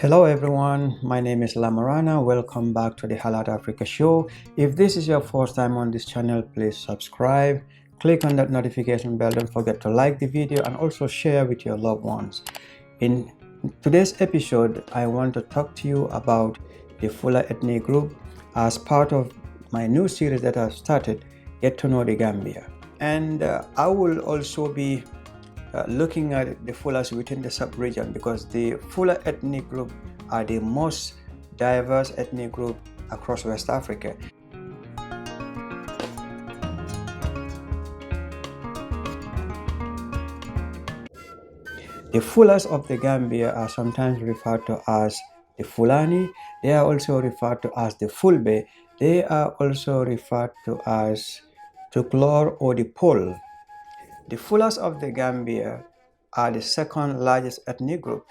Hello everyone, my name is Lamarana. Welcome back to the Halat Africa show. If this is your first time on this channel, please subscribe, click on that notification bell, don't forget to like the video and also share with your loved ones. In today's episode, I want to talk to you about the Fula ethnic group as part of my new series that I've started, Get to Know the Gambia. And I will also be looking at the Fulas within the sub-region, because the Fula ethnic group are the most diverse ethnic group across West Africa. The Fulas of the Gambia are sometimes referred to as the Fulani. They are also referred to as the Fulbe. They are also referred to as Tukulor or the Peul. The Fulas of the Gambia are the second largest ethnic group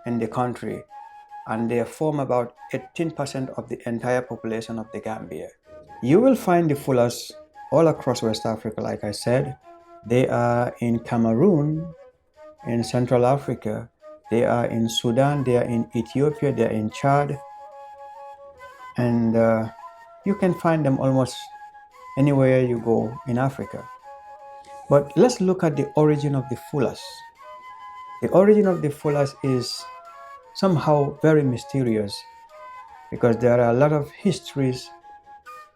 in the country, and they form about 18% of the entire population of the Gambia. You will find the Fulas all across West Africa, like I said. They are in Cameroon, in Central Africa, they are in Sudan, they are in Ethiopia, they are in Chad, and you can find them almost anywhere you go in Africa. But let's look at the origin of the Fulas. The origin of the Fulas is somehow very mysterious, because there are a lot of histories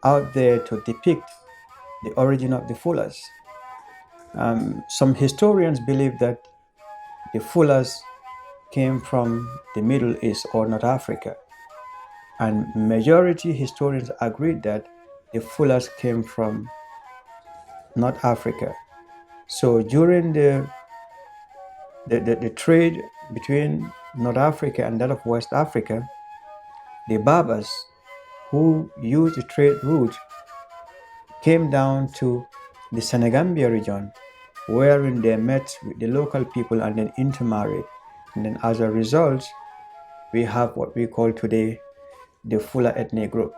out there to depict the origin of the Fulas. Some historians believe that the Fulas came from the Middle East or North Africa, and majority historians agreed that the Fulas came from North Africa. So during the trade between North Africa and that of West Africa, the Berbers, who used the trade route, came down to the Senegambia region, wherein they met with the local people and then intermarried. And then as a result, we have what we call today the Fula ethnic group.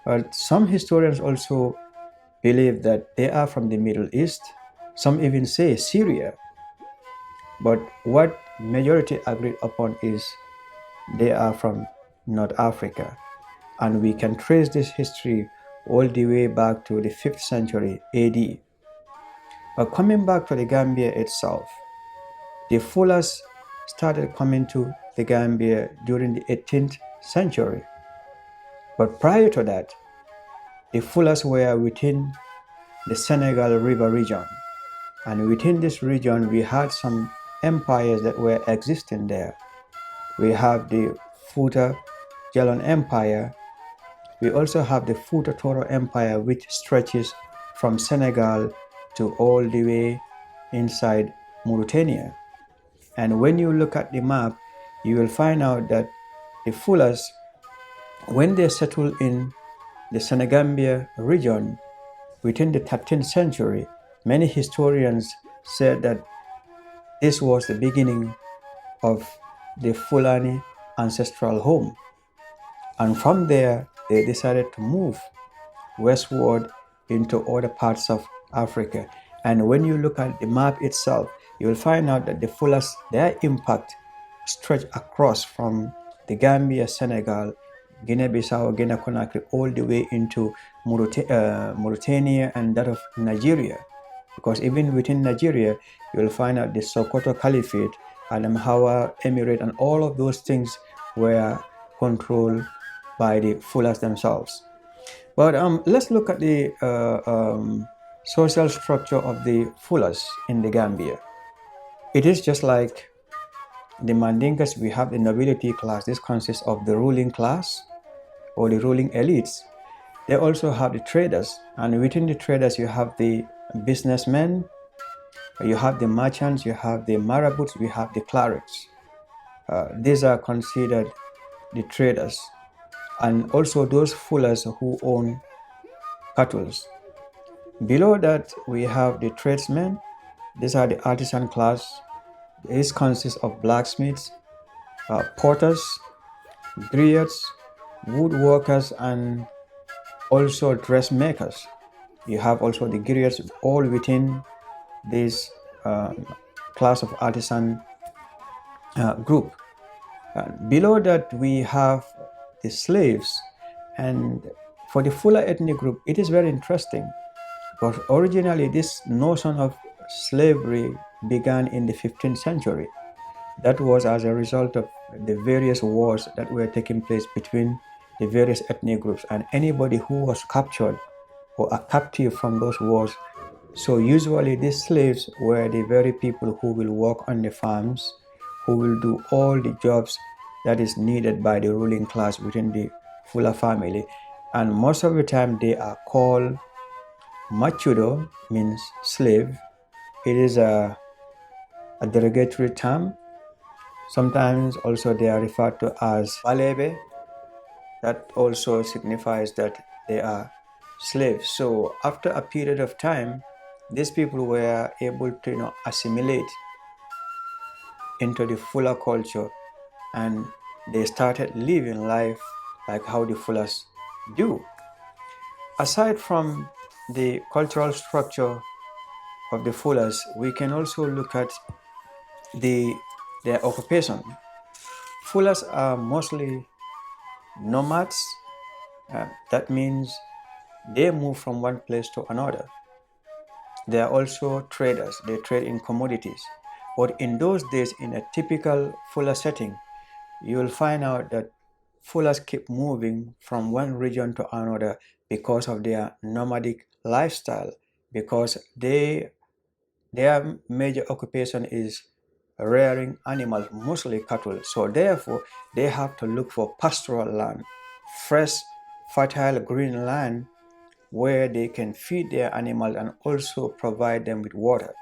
But some historians also believe that they are from the Middle East. Some even say Syria. But what majority agreed upon is they are from North Africa. And we can trace this history all the way back to the 5th century AD. But coming back to the Gambia itself, the Fulas started coming to the Gambia during the 18th century. But prior to that, the Fulas were within the Senegal River region. And within this region, we had some empires that were existing there. We have the Futa Djallon Empire. We also have the Futatora Empire, which stretches from Senegal to all the way inside Mauritania. And when you look at the map, you will find out that the Fulas, when they settled in the Senegambia region within the 13th century, many historians said that this was the beginning of the Fulani ancestral home. And from there, they decided to move westward into other parts of Africa. And when you look at the map itself, you will find out that the Fulas, their impact stretched across from the Gambia, Senegal, Guinea-Bissau, Guinea-Conakry, all the way into Mauritania and that of Nigeria. Because even within Nigeria, you will find out the Sokoto Caliphate, Adamawa Emirate, and all of those things were controlled by the Fulas themselves. But let's look at the social structure of the Fulas in the Gambia. It is just like the Mandinkas. We have the nobility class. This consists of the ruling class or the ruling elites. They also have the traders, and within the traders you have the businessmen, you have the merchants, you have the marabouts, we have the clerics. These are considered the traders, and also those Fulas who own cattle. Below that we have the tradesmen. These are the artisan class. This consists of blacksmiths, potters, griots, woodworkers, and also dressmakers. You have also the griots, all within this class of artisan group. Below that, we have the slaves. And for the Fula ethnic group, it is very interesting because originally this notion of slavery began in the 15th century. That was as a result of the various wars that were taking place between the various ethnic groups, and anybody who was captured or a captive from those wars. So usually these slaves were the very people who will work on the farms, who will do all the jobs that is needed by the ruling class within the Fula family. And most of the time they are called machudo, means slave. It is a derogatory term. Sometimes also they are referred to as balebe. That also signifies that they are slaves. So after a period of time, these people were able to assimilate into the Fula culture, and they started living life like how the Fulas do. Aside from the cultural structure of the Fulas, we can also look at their occupation. Fulas are mostly nomads. That means they move from one place to another. They are also traders. They trade in commodities. But in those days, in a typical Fula setting, you will find out that Fulas keep moving from one region to another because of their nomadic lifestyle, because their major occupation is rearing animals, mostly cattle. So therefore, they have to look for pastoral land, fresh, fertile, green land where they can feed their animals and also provide them with water.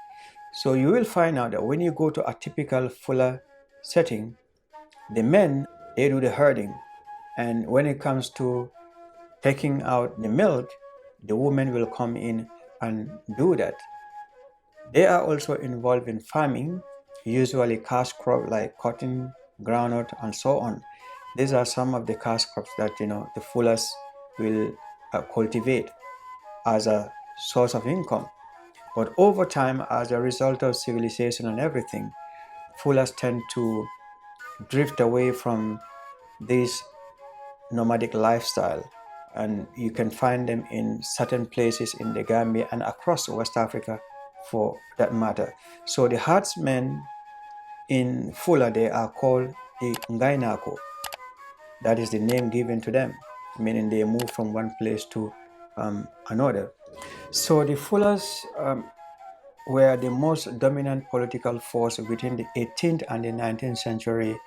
So you will find out that when you go to a typical Fula setting, the men, they do the herding. And when it comes to taking out the milk, the women will come in and do that. They are also involved in farming, usually cash crop like cotton, groundnut, and so on. These are some of the cash crops that the Fulas will cultivate as a source of income. But over time, as a result of civilization and everything, Fulas tend to drift away from this nomadic lifestyle, and you can find them in certain places in the Gambia and across West Africa for that matter. So the herdsmen in Fula, they are called the Ngainako. That is the name given to them, meaning they move from one place to another. So the Fulas were the most dominant political force within the 18th and the 19th century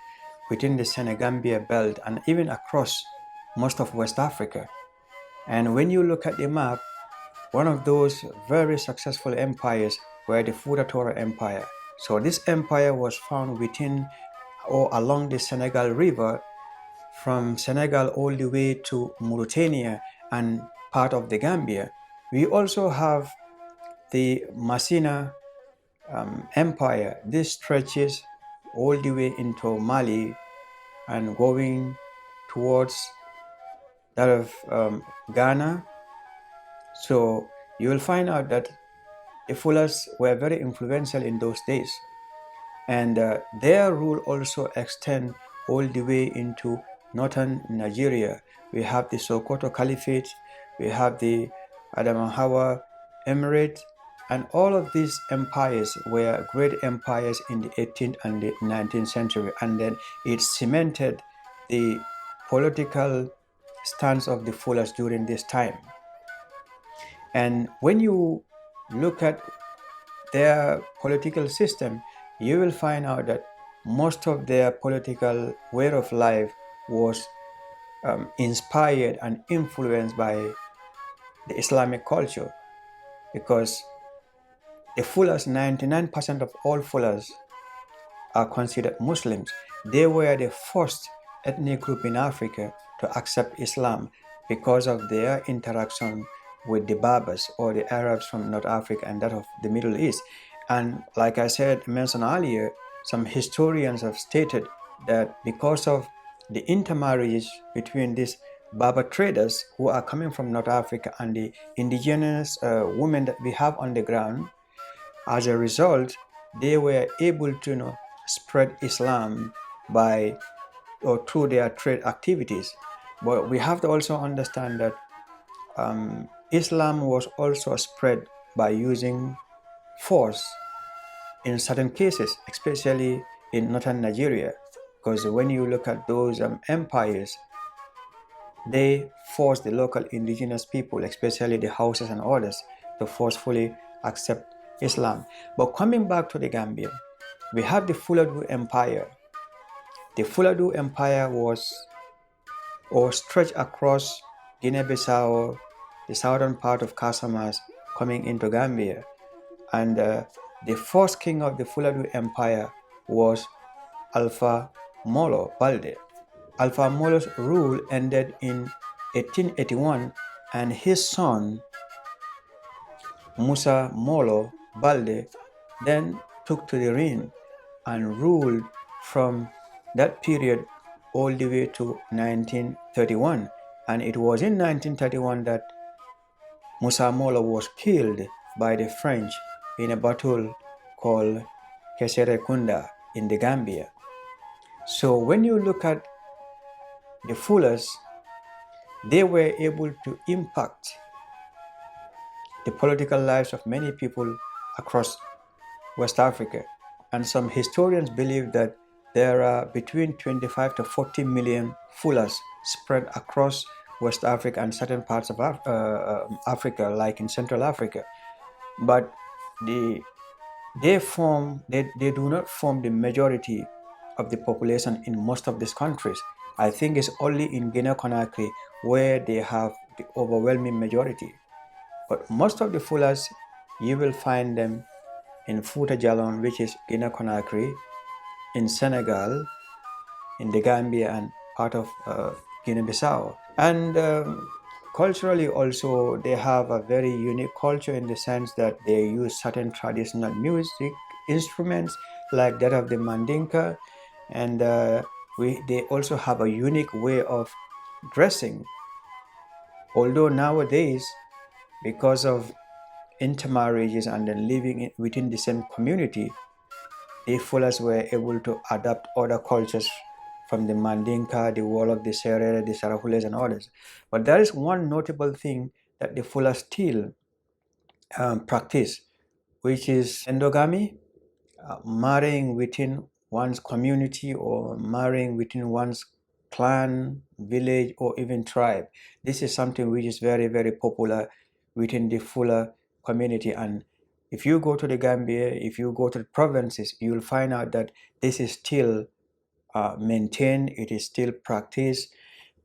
within the Senegambia belt and even across most of West Africa. And when you look at the map, one of those very successful empires were the Futa Empire. So this empire was found within or along the Senegal River, from Senegal all the way to Mauritania and part of the Gambia. We also have the Masina Empire. This stretches all the way into Mali and going towards that of Ghana. So you will find out that the Fulas were very influential in those days, and their rule also extend all the way into northern Nigeria. We have the Sokoto Caliphate, we have the Adamawa Emirate, and all of these empires were great empires in the 18th and the 19th century, and then it cemented the political stance of the Fulas during this time. And when you look at their political system, you will find out that most of their political way of life was inspired and influenced by the Islamic culture, because the Fulas, 99% of all Fulas are considered Muslims. They were the first ethnic group in Africa to accept Islam because of their interaction with the Berbers or the Arabs from North Africa and that of the Middle East. And like I mentioned earlier, some historians have stated that because of the intermarriage between these Berber traders who are coming from North Africa and the indigenous women that we have on the ground, as a result, they were able to spread Islam by or through their trade activities. But we have to also understand that Islam was also spread by using force in certain cases, especially in northern Nigeria, because when you look at those empires, they forced the local indigenous people, especially the Hausas and others, to forcefully accept Islam. But coming back to the Gambia, we have the Fuladu Empire. The Fuladu Empire was stretched across Guinea-Bissau, the southern part of Casamas, coming into Gambia. And the first king of the Fuladu Empire was Alpha Molo Balde. Alpha Molo's rule ended in 1881, and his son Musa Molo Balde then took to the reign and ruled from that period all the way to 1931. And it was in 1931 that Musa Molo was killed by the French in a battle called Keserekunda in the Gambia. So when you look at the Fulas, they were able to impact the political lives of many people across West Africa. And some historians believe that there are between 25 to 40 million Fulas spread across West Africa and certain parts of Africa, like in Central Africa. But they do not form the majority of the population in most of these countries. I think it's only in Guinea-Conakry where they have the overwhelming majority. But most of the Fulas, you will find them in Futa Djallon, which is Guinea-Conakry, in Senegal, in the Gambia, and part of Guinea-Bissau. And culturally also, they have a very unique culture in the sense that they use certain traditional music instruments like that of the Mandinka, and they also have a unique way of dressing. Although nowadays, because of intermarriages and then living within the same community, the Fulas were able to adapt other cultures from the Mandinka, the Wolof, the Serere, the Sarahules, and others. But there is one notable thing that the Fulas still practice, which is endogamy, marrying within one's community or marrying within one's clan, village, or even tribe. This is something which is very, very popular within the Fula community. And if you go to the Gambia, if you go to the provinces, you will find out that this is still maintained, it is still practiced.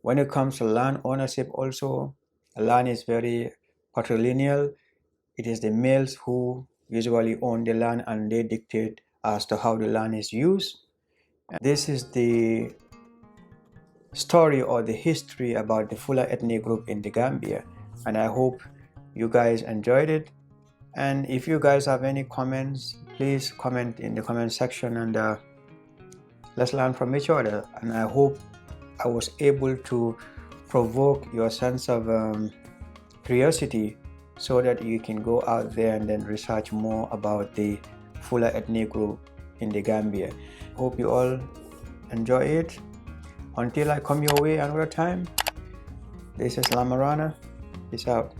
When it comes to land ownership also, land is very patrilineal. It is the males who usually own the land and they dictate as to how the land is used. And this is the story or the history about the Fula ethnic group in the Gambia, and I hope you guys enjoyed it. And if you guys have any comments, please comment in the comment section, and let's learn from each other. And I hope I was able to provoke your sense of curiosity so that you can go out there and then research more about the Fula ethnic group in the Gambia. Hope you all enjoy it. Until I come your way another time, this is Lamarana. Peace out.